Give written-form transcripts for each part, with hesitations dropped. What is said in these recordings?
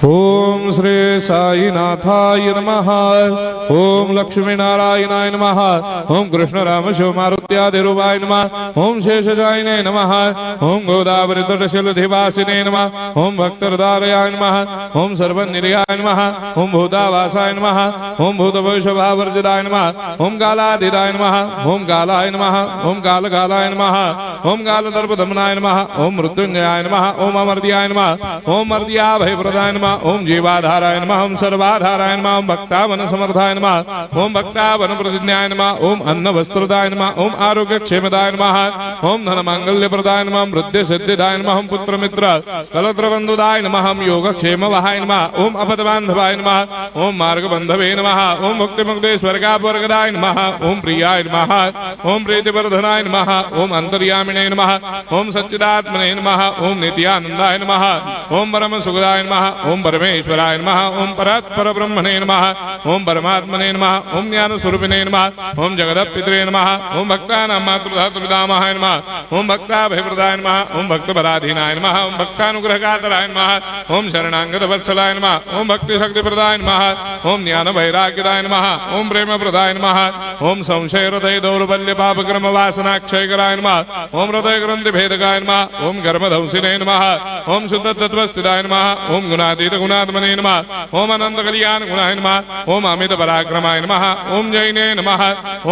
ओम श्री साईनाथाय नमः। ओम लक्ष्मी नारायणाय नमः। ओम कृष्ण राम शिव मारुत्यादिरूपाय नमः। ओम शेषशायिने नमः। ओम गोदावरी तटशिलधिवासिने नमः। ओम भक्तहृदयाय नमः। ओम सर्वनिर्याय नमः। ओम भूतावासाय नमः। ओम भूतभविष्यभावर्जिताय नमः। ओम कालातीताय नमः। ओम कालाय नमः। ओम कालकालाय नमः। ओम कालदर्पदमनाय नमः। ओम मृत्युंजयाय नमः। ओम अमर्त्याय नमः। ओम मर्त्याभयप्रदाय नमः। ओम जीवाधाराय नमः। ओम सर्वाधाराय नमः। ओम भक्तावन समर्थाय नमः। ओम भक्तावन प्रतिज्ञाय नमः। ओम अन्न वस्त्रदाय नमः। ओम आरोग्य क्षेमदाय नमः। ओम धन मांगल्य प्रदाय नमः। वृद्धि सिद्धिदाय नमः। ओम पुत्र मित्र कलत्र बंधुदाय नमः। ओम योग क्षेम वहाय नमः। ओम अपद बांधवाय नमः। ओम मार्ग बंधवे नमः। ओम मुक्ति मुक्ति स्वर्गापवर्गदाय नमः। ओम प्रियाय नमः। ओम प्रीतिवर्धनाय नमः। ओम अंतर्यामिने नमः। ओम सच्चिदात्मने नमः। ओम नित्यानंदाय नमः। ओम परम सुखदाय नमः। ओम परमेश्वराय नमः। ओम परात्पर ब्रह्मणे नमः। ओम परमात्मने नमः। ओम ज्ञान स्वरूपिणे नमः। ओम जगदपितरे नमः। ओम भक्तानां मातृधातुपितामहाय नमः। ओम भक्ताभयप्रदाय नमः। ओम भक्तपराधीनाय नमः। ओम भक्तानुग्रहकातराय नमः। ओम शरणागत वत्सलाय नमः। ओम भक्ति शक्तिप्रदाय नमः। ओम ज्ञान वैराग्यदाय नमः। ओम प्रेम प्रदाय नमः। ओम संशय हृदय दौर्बल्य पाप कर्म वासना क्षयकराय नमः। ओम हृदय ग्रंथि भेदकाय नमः। ओम कर्मधंसिने नमः। ओम शुद्ध तत्वस्थिताय नमः। ओम गुणातीत गुणात्मने नमः। ओम अनंत कल्याण गुणाय नमः। ओम अमित पराक्रमाय नमः। ओम जैने नमः।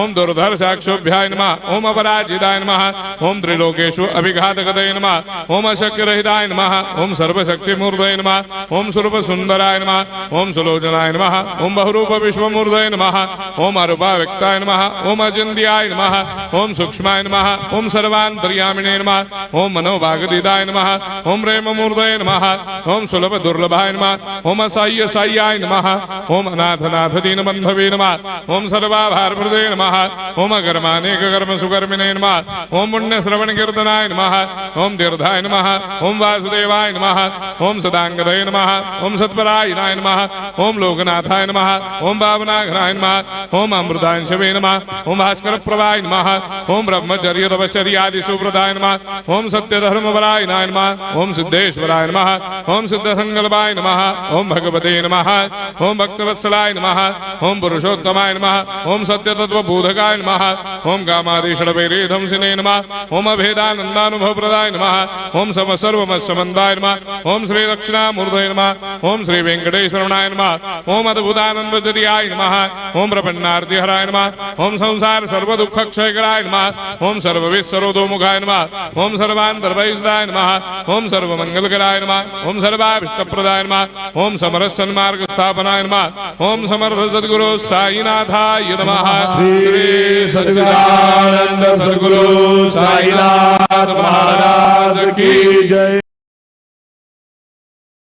ओम दुर्धर्षाक्षोभ्याय नमः। ओम अपराजिताय नमः। ओम त्रिलोकेषु अभिघातगतये नमः। ओम अशक्य रहिताय नमः। ओम सर्वशक्तिमूर्तये नमः। ओम स्वरूप सुंदराय नमः। ओम सुलोचनाय नमः। ओम बहुरूप विश्वमूर्तये नमः। ओम अरूपाव्यक्ताय नमः। ओम अचिन्त्याय नमः। ओम सूक्ष्माय नमः। ओम सर्वान्तर्यामिने नमः। ओम मनोभागदिताय नमः। ओम प्रेममूर्तये नमः। ओम सुलभ दुर्लभाय नमः। ओम असाह्य साह्याय नमः। ओम अनाथनाथ दीनबन्धवे नमः। ओम सर्वाभारप्रदे नमः। ओम अकर्मानेक कर्म सुकर्मिणे नमः। ओम पुण्य श्रवण कीर्तनाय नमः। ओम तीर्थाय नमः। ओम वासुदेवाय नमः। ओम सदांगदये नमः। ओम सत्परायणाय नमः। ओम लोकनाथाय नमः। ओम भावनाघनाय नमः। ओम अमृतांशवे नमः। ओम भास्कर प्रभाय नमः। ओम ब्रह्मचर्य तपश्चर्यादि सुप्रदाय नमः। ओम सत्यधर्मपरायणाय नमः। ओम सिद्धेश्वराय नमः। ओम सिद्ध संकल्पाय नमः। ओम भगवते नमः। ओम भक्तवत्सलाय नमः। ओम पुरुषोत्तमाय नमः। ओम सत्य तत्व बोधकाय नमः। ओम कामादिषडवैरेधंसिने नमः। ओम अभेदानंदानुभव प्रदाय नमः। ओम सर्वमस्समन्दाय नमः। ओम श्री दक्षिणामूर्तये नमः। ओम श्री वेंकटेश्वरनाय नमः। ओम अद्भुतानंदचर्याय नमः। ओम प्रपन्नार्तिहराय नमः। ओम संसार सर्व दुख क्षयकराय नमः। ओम सर्वविश्वरोधोमुखाय नमः। ओम सर्वान्तर्भयदाय नमः। ओम सर्वमंगलकराय नमः। ओम सर्वाभिष्टप्रदाय नमः। ओम समरस सन्मार्ग स्थापनाय नमः। ओम समर्थ सद्गुरु साईनाथाय नमः। श्री सच्चिदानंद सद्गुरु साईनाथ महाराज की जय।